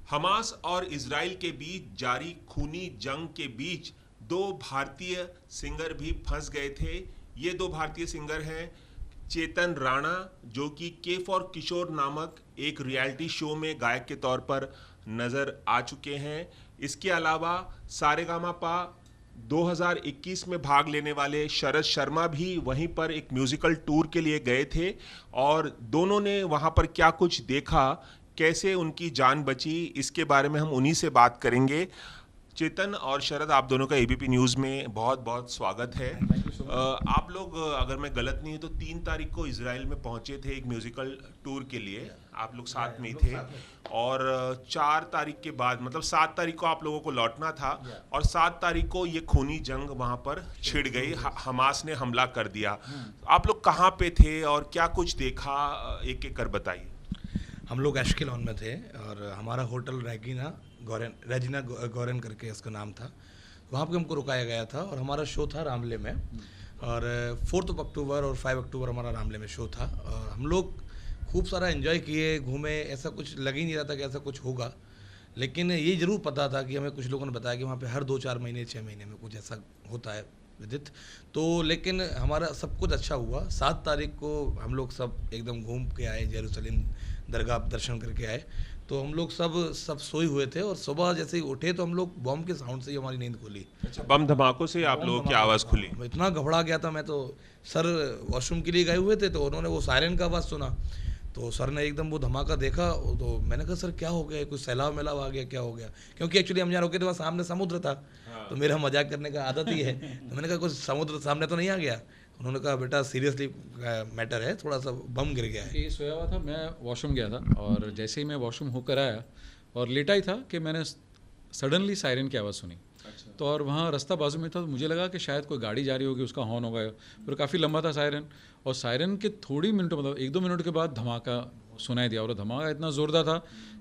Hamas और Israel के बीच जारी खूनी जंग के बीच दो भारतीय सिंगर भी फंस गए थे। ये दो भारतीय सिंगर हैं चेतन राणा, जो कि के फॉर किशोर नामक एक रियलिटी शो में गायक के तौर पर नजर आ चुके हैं। इसके अलावा सारेगामापा 2021 में भाग लेने वाले शरद शर्मा भी वहीं पर एक म्यूजिकल टूर के लिए गए थे और दोनों ने वहां पर क्या कुछ देखा, कैसे उनकी जान बची, इसके बारे में हम उन्हीं से बात करेंगे। चेतन और शरद, आप दोनों का एबीपी न्यूज़ में बहुत बहुत स्वागत है। आप लोग, अगर मैं गलत नहीं हूँ तो 3 तारीख को इसराइल में पहुंचे थे एक म्यूजिकल टूर के लिए। आप लोग साथ में ही थे और 4 तारीख के बाद मतलब 7 तारीख को आप लोगों को लौटना था और 7 तारीख को ये खूनी जंग वहां पर छिड़ गई। हमास ने हमला कर दिया। आप लोग कहाँ पे थे और क्या कुछ देखा, एक एक कर बताइए। हम लोग एशकेलॉन में थे और हमारा होटल रेजिना गौरन करके इसका नाम था। वहाँ पे हमको रुकाया गया था और हमारा शो था रामले में। और 4 अक्टूबर और 5 अक्टूबर हमारा रामले में शो था और हम लोग खूब सारा एंजॉय किए, घूमे। ऐसा कुछ लग ही नहीं रहा था कि ऐसा कुछ होगा, लेकिन ये ज़रूर पता था कि हमें कुछ लोगों ने बताया कि वहाँ पे हर 2-4 महीने 6 महीने में कुछ ऐसा होता है विदित। तो लेकिन हमारा सब कुछ अच्छा हुआ। 7 तारीख को हम लोग सब एकदम घूम के आए, जेरूसलम दरगाह दर्शन करके आए। तो हम लोग सब सोए हुए थे और सुबह जैसे ही उठे तो हम लोग बॉम्ब के साउंड से ही हमारी नींद खुली। अच्छा, बम धमाकों से आप लोगों की आवाज़ खुली? मैं इतना घबरा गया था। मैं तो सर वॉशरूम के लिए गए हुए थे तो उन्होंने वो सायरन का आवाज़ सुना तो सर ने एकदम वो धमाका देखा। तो मैंने कहा सर क्या हो गया, कुछ सैलाब मैलाब आ गया, क्या हो गया? क्योंकि एक्चुअली हम जहाँ रुके थे वहाँ सामने समुद्र था। तो मेरा मजाक करने का आदत ही है। तो मैंने कहा कुछ समुद्र सामने तो नहीं आ गया? उन्होंने कहा बेटा सीरियसली मैटर है, थोड़ा सा बम गिर गया है। ये सोया हुआ था, मैं वॉशरूम गया था और जैसे ही मैं वॉशरूम होकर आया और लेटा ही था कि मैंने सडनली सायरन की आवाज़ सुनी। तो और वहाँ रास्ता बाजू में था तो मुझे लगा कि शायद कोई गाड़ी जा रही होगी, उसका हॉर्न होगा। पर काफ़ी लंबा था सायरन और सायरन के थोड़ी मिनटों मतलब 1-2 मिनट के बाद धमाका सुनाई दिया और धमाका इतना ज़ोरदार था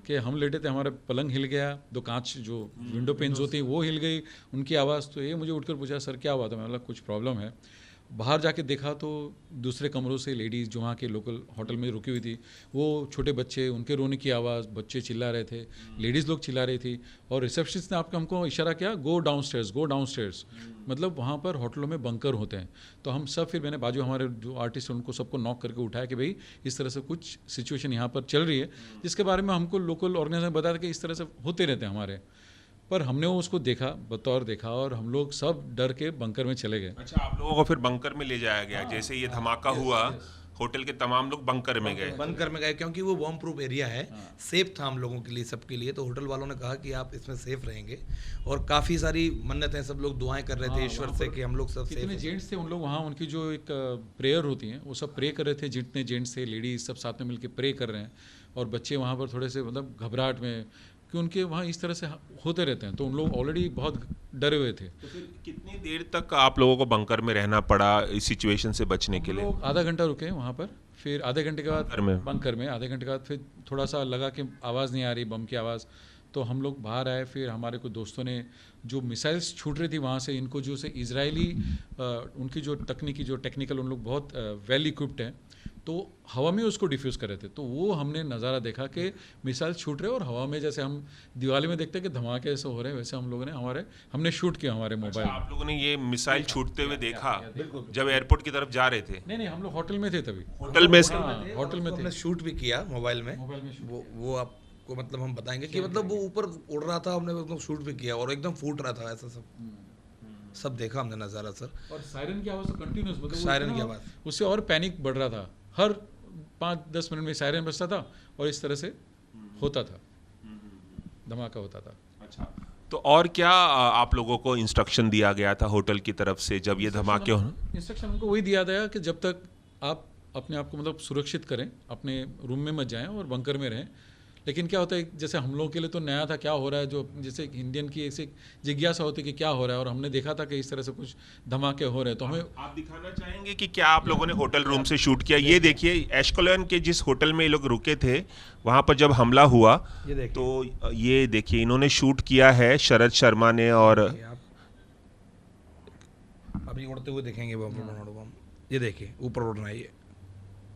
कि हम लेटे थे, हमारे पलंग हिल गया, 2 कांच जो विंडो पेन्स होती हैं वो हिल गई, उनकी आवाज़। तो ये मुझे उठकर पूछा सर क्या हुआ था? मैं बोला कुछ प्रॉब्लम है। बाहर जाके देखा तो दूसरे कमरों से लेडीज़ जो वहाँ के लोकल होटल में रुकी हुई थी, वो छोटे बच्चे, उनके रोने की आवाज़, बच्चे चिल्ला रहे थे, लेडीज़ लोग चिल्ला रही थी। और रिसेप्शनिस्ट ने आपको हमको इशारा किया go down stairs, go down stairs. मतलब वहाँ पर होटलों में बंकर होते हैं। तो हम सब, फिर मैंने बाजू हमारे जो आर्टिस्ट हैं उनको सबको नॉक करके उठाया कि भाई इस तरह से कुछ सिचुएशन यहाँ पर चल रही है, जिसके बारे में हमको लोकल ऑर्गेनाइजेशन बताया था कि इस तरह से होते रहते हैं हमारे। पर हमने वो उसको देखा, बतौर देखा और हम लोग सब डर के बंकर में चले गए। अच्छा, आप लोगों को फिर बंकर में ले जाया गया? जैसे ये धमाका हुआ, होटल के तमाम लोग बंकर में गए। बंकर में गए क्योंकि वो बॉम्ब प्रूफ एरिया है। सेफ था हम लोगों के लिए, सबके लिए। तो होटल वालों ने कहा कि आप इसमें सेफ रहेंगे और काफ़ी सारी मन्नतें, सब लोग दुआएं कर रहे थे ईश्वर से कि हम लोग सब कितने सेफ। जेंट्स थे उन लोग वहाँ, उनकी जो एक प्रेयर होती हैं वो सब प्रे कर रहे थे। जितने जेंट्स थे, लेडीज सब साथ में मिलकर प्रे कर रहे हैं और बच्चे वहाँ पर थोड़े से मतलब घबराहट में, कि उनके वहाँ इस तरह से होते रहते हैं तो उन लोग ऑलरेडी बहुत डरे हुए थे। तो फिर कितनी देर तक आप लोगों को बंकर में रहना पड़ा इस सिचुएशन से बचने के हम लिए? लोग आधा घंटा रुके वहाँ पर, फिर आधे घंटे के बाद बंकर में आधे घंटे के बाद फिर थोड़ा सा लगा कि आवाज़ नहीं आ रही बम की आवाज़, तो हम लोग बाहर आए। फिर हमारे कुछ दोस्तों ने जो मिसाइल्स छूट रही थी वहाँ से, इनको जो से इजरायली उनकी जो तकनीकी जो टेक्निकल, उन लोग बहुत वेल इक्विप्ड हैं, तो हवा में उसको डिफ्यूज़ कर रहे थे। तो वो हमने नज़ारा देखा कि मिसाइल छूट रहे और हवा में, जैसे हम दिवाली में देखते हैं कि धमाके ऐसे हो रहे हैं, वैसे हम लोगों ने हमने शूट किया हमारे मोबाइल में। आप लोगों ने ये मिसाइल छूटते हुए देखा जब एयरपोर्ट की तरफ जा रहे थे? नहीं, हम लोग होटल में थे तभी। होटल में से? होटल में हमने थे। शूट भी किया मोबाइल में। मोबाइल में shoot वो आपको मतलब हम बताएंगे कि मतलब वो ऊपर उड़ रहा था, हमने एकदम शूट भी किया और एकदम फूट रहा था ऐसा सब देखा हमने नज़ारा सर। और सायरन की आवाज़ तो कंटिन्यूस, मतलब सायरन की आवाज़, उससे और पैनिक बढ़ रहा था। हर 5-10 मिनट में सायरन बजता था और इस तरह से होता था, धमाका होता था। अच्छा, तो और क्या आप लोगों को इंस्ट्रक्शन दिया गया था होटल की तरफ से जब ये धमाके हो? इंस्ट्रक्शन हमको वही दिया गया कि जब तक आप अपने आप को मतलब सुरक्षित करें, अपने रूम में मत जाएं और बंकर में रहें। लेकिन क्या होता है, जैसे हम लोगों के लिए तो नया था क्या हो रहा है, जो जैसे इंडियन की ऐसी जिज्ञासा होती है कि क्या हो रहा है, और हमने देखा था कि इस तरह से कुछ धमाके हो रहे हैं तो हमें। आप दिखाना चाहेंगे कि क्या आप लोगों ने होटल रूम से शूट किया? ये देखिए, एशकेलॉन के जिस होटल में ये लोग रुके थे वहां पर जब हमला हुआ, तो ये देखिए इन्होंने शूट किया है शरद शर्मा ने। और आप अभी उड़ते हुए देखेंगे बम। ये देखिए ऊपर उड़ रहा है ये।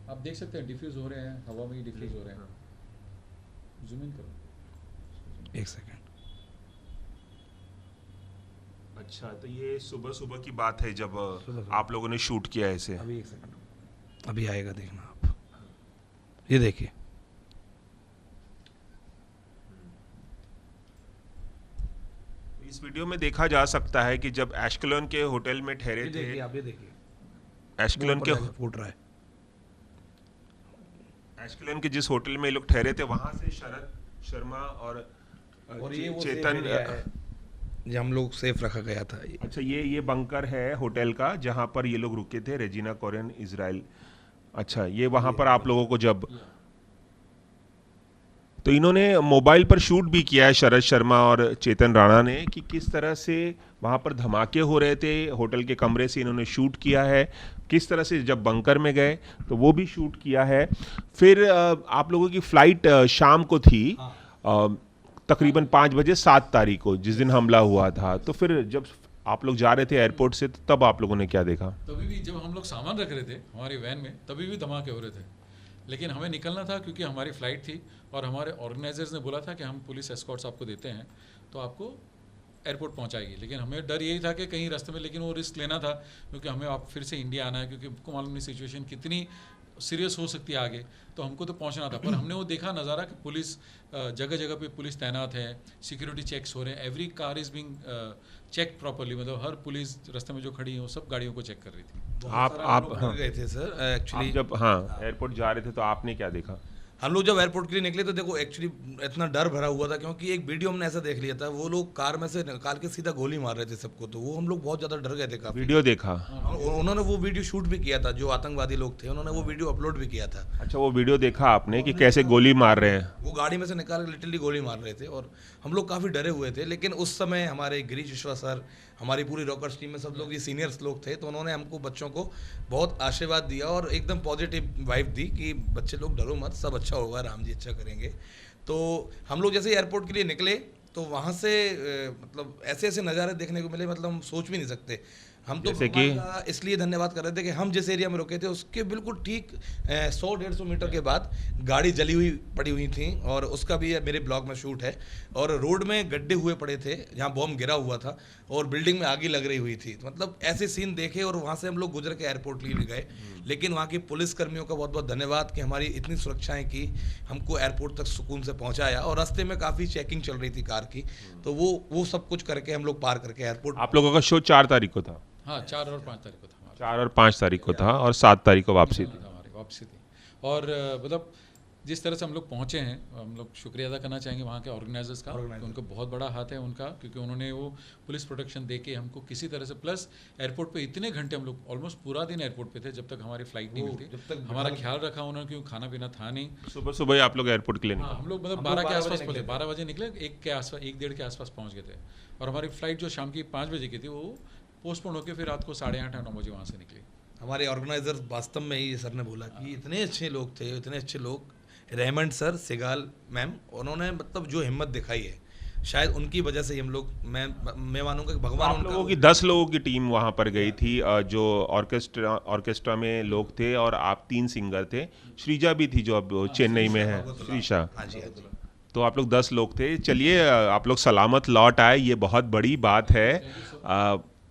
आप देख सकते हैं डिफ्यूज हो रहे हैं, हवा में ही डिफ्यूज हो रहे हैं। जूम इन करो। एक सेकंड। अच्छा, तो ये सुबह सुबह की बात है जब सुबह। आप लोगों ने शूट किया है इसे। अभी एक सेकंड, अभी आएगा देखना आप, ये देखिए। इस वीडियो में देखा जा सकता है कि जब एशकेलोन के होटल में ठहरे ये थे, देखिए, आप ये देखिए, एशकेलोन के फूट रहा है। एशकेलोन के जिस होटल में ये लोग ठहरे थे वहां से शरद शर्मा और ये वो चेतन, जो हम लोग सेफ रखा गया था। अच्छा ये बंकर है होटल का जहां पर ये लोग रुके थे, रेजिना कोरेन इजराइल। अच्छा, ये वहां पर आप लोगों को जब, तो इन्होंने मोबाइल पर शूट भी किया है शरद शर्मा और चेतन राणा ने कि किस तरह से वहां पर धमाके हो रहे थे, होटल के कमरे से इन्होंने शूट किया है, किस तरह से जब बंकर में गए तो वो भी शूट किया है। फिर आप लोगों की फ्लाइट शाम को थी, तकरीबन 5 बजे 7 तारीख को, जिस दिन हमला हुआ था। तो फिर जब आप लोग जा रहे थे एयरपोर्ट से, तो तब आप लोगों ने क्या देखा? तभी भी जब हम लोग सामान रख रहे थे हमारी वैन में, तभी भी धमाके हो रहे थे, लेकिन हमें निकलना था क्योंकि हमारी फ़्लाइट थी और हमारे ऑर्गेनाइजर्स ने बोला था कि हम पुलिस एस्कॉर्ट्स आपको देते हैं तो आपको एयरपोर्ट पहुंचाएगी। लेकिन हमें डर यही था कि कहीं रास्ते में, लेकिन वो रिस्क लेना था क्योंकि हमें आप फिर से इंडिया आना है, क्योंकि हमको मालूम नहीं सिचुएशन कितनी सीरियस हो सकती है आगे, तो हमको तो पहुंचना था। पर हमने वो देखा नज़ारा कि पुलिस जगह जगह पे पुलिस तैनात है, सिक्योरिटी चेक्स हो रहे हैं, every car is being check properly, मतलब हर पुलिस रास्ते में जो खड़ी है वो सब गाड़ियों को चेक कर रही थी। आप हाँ गए थे सर एक्चुअली। जब एयरपोर्ट जा रहे थे तो आपने क्या देखा? हम लोग जब एयरपोर्ट के लिए निकले तो देखो एक्चुअली इतना डर भरा हुआ था, क्योंकि एक वीडियो हमने ऐसा देख लिया था, वो लोग कार में से निकाल के सीधा गोली मार रहे थे सबको, तो वो हम लोग बहुत ज़्यादा डर गए थे काफी। वीडियो देखा? उन्होंने वो वीडियो शूट भी किया था, जो आतंकवादी लोग थे उन्होंने वो वीडियो अपलोड भी किया था। अच्छा, वो वीडियो देखा आपने कि कैसे गोली मार रहे हैं? वो गाड़ी में से निकाल के लिटरली गोली मार रहे थे और हम लोग काफ़ी डरे हुए थे। लेकिन उस समय हमारे गिरीश विश्वा सर, हमारी पूरी रॉकर्स टीम में सब लोग ये सीनियर्स लोग थे, तो उन्होंने हमको बच्चों को बहुत आशीर्वाद दिया और एकदम पॉजिटिव वाइब दी कि बच्चे लोग डरो मत, सब अच्छा होगा, राम जी अच्छा करेंगे। तो हम लोग जैसे एयरपोर्ट के लिए निकले तो वहाँ से मतलब ऐसे ऐसे नज़ारे देखने को मिले, मतलब हम सोच भी नहीं सकते। हम तो जैसे कि भगवान का इसलिए धन्यवाद कर रहे थे कि हम जिस एरिया में रुके थे उसके बिल्कुल ठीक 100-150 मीटर के बाद गाड़ी जली हुई पड़ी हुई थी, और उसका भी मेरे ब्लॉग में शूट है। और रोड में गड्ढे हुए पड़े थे जहाँ बॉम्ब गिरा हुआ था और बिल्डिंग में आगी लग रही हुई थी, तो मतलब ऐसे सीन देखे और वहाँ से हम लोग गुजर के एयरपोर्ट लिए गए। लेकिन वहाँ के पुलिस कर्मियों का बहुत बहुत धन्यवाद कि हमारी इतनी सुरक्षाएं की, हमको एयरपोर्ट तक सुकून से पहुँचाया, और रास्ते में काफ़ी चेकिंग चल रही थी कार की, तो वो सब कुछ करके हम लोग पार करके एयरपोर्ट। आप लोगों का शो 4 तारीख को था? हाँ, 4 और 5 तारीख को था हमारा। 4 और 5 तारीख को था और 7 तारीख को वापसी थी। हमारी वापसी थी। और मतलब जिस तरह से हम लोग पहुँचे हैं, हम लोग शुक्रिया अदा करना चाहेंगे वहाँ के ऑर्गेनाइजर्स का, उनको बहुत बड़ा हाथ है उनका, क्योंकि उन्होंने वो पुलिस प्रोटेक्शन दे के हमको किसी तरह से, प्लस एयरपोर्ट पे इतने घंटे हम लोग ऑलमोस्ट पूरा दिन एयरपोर्ट पे थे जब तक हमारी फ्लाइट नहीं मिलती, हमारा ख्याल रखा उन्होंने, क्योंकि खाना पीना था नहीं। सुबह सुबह ही आप लोग एयरपोर्ट के लिए हाँ, हम लोग मतलब 12 के आसपास पहुँचे, 12 बजे निकले, 1-1:30 के आसपास पहुँच गए थे। और हमारी फ्लाइट जो शाम की 5 बजे की थी वो पोस्टपोन होकर फिर रात को 8:30-9 बजे वहाँ से निकली। हमारे ऑर्गेनाइजर वास्तव में ही सर ने बोला कि इतने अच्छे लोग थे, इतने अच्छे लोग, रेमंड सर, सिगाल मैम, उन्होंने मतलब जो हिम्मत दिखाई है, शायद उनकी वजह से ही हम लोग, मैं मानूंगा कि भगवान आप लोगों की 10 लोगों की टीम वहाँ पर गई थी, जो ऑर्केस्ट्रा में लोग थे, और आप 3 सिंगर थे, श्रीजा भी थी जो अब चेन्नई में है, श्रीषा। हाँ जी, हाँ जी। तो आप लोग 10 लोग थे। चलिए, आप लोग सलामत लौट आए, ये बहुत बड़ी बात है,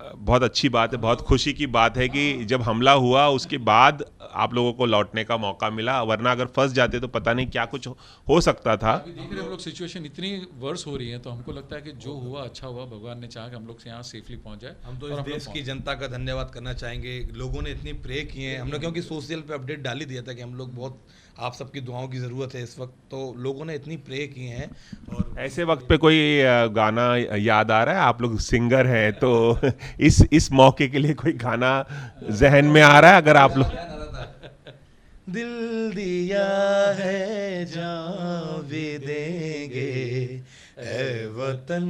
बहुत अच्छी बात है, बहुत खुशी की बात है कि जब हमला हुआ उसके बाद आप लोगों को लौटने का मौका मिला, वरना अगर फंस जाते तो पता नहीं क्या कुछ हो सकता था। अभी देख रहे हम लोग सिचुएशन इतनी वर्स हो रही है, तो हमको लगता है कि जो हुआ अच्छा हुआ, भगवान ने चाहा कि हम लोग से यहाँ सेफली पहुँच जाए। हम तो इस देश की जनता का धन्यवाद करना चाहेंगे, लोगों ने इतनी प्रे किए हैं, हमने क्योंकि सोशल पे अपडेट डाल ही दिया था कि हम लोग बहुत, आप सबकी दुआओं की ज़रूरत है इस वक्त, तो लोगों ने इतनी प्रे किए हैं। और ऐसे वक्त पे कोई गाना याद आ रहा है? आप लोग सिंगर हैं तो इस मौके के लिए कोई गाना जहन में आ रहा है? अगर आप लोग दिल दिया है जान भी देंगे ऐ वतन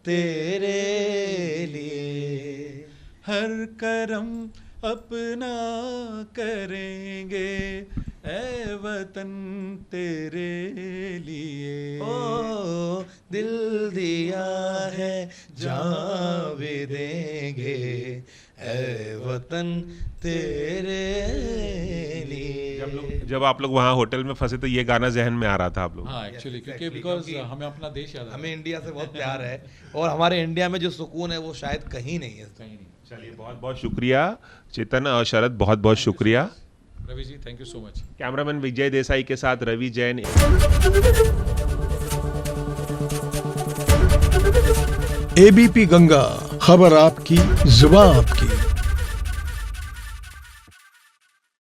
तेरे लिए, हर करम अपना करेंगे ऐ वतन तेरे लिए। ओ दिल दिया है जान भी देंगे ऐ वतन तेरे लिए। जब आप लोग वहाँ होटल में फंसे तो ये गाना जहन में आ रहा था आप लोग? हाँ एक्चुअली क्योंकि exactly, बिकॉज क्योंकि हमें अपना देश याद आता है। हमें इंडिया से बहुत प्यार है और हमारे इंडिया में जो सुकून है वो शायद कहीं नहीं है। कहीं नहीं। चलिए बहुत बहुत शुक्रिया चेतन और शरद, बहुत बहुत शुक्रिया। Ravi ji thank you so much. Cameraman Vijay Desai के साथ रवि जैन। एबीपी गंगा, खबर आपकी, जुबान आपकी।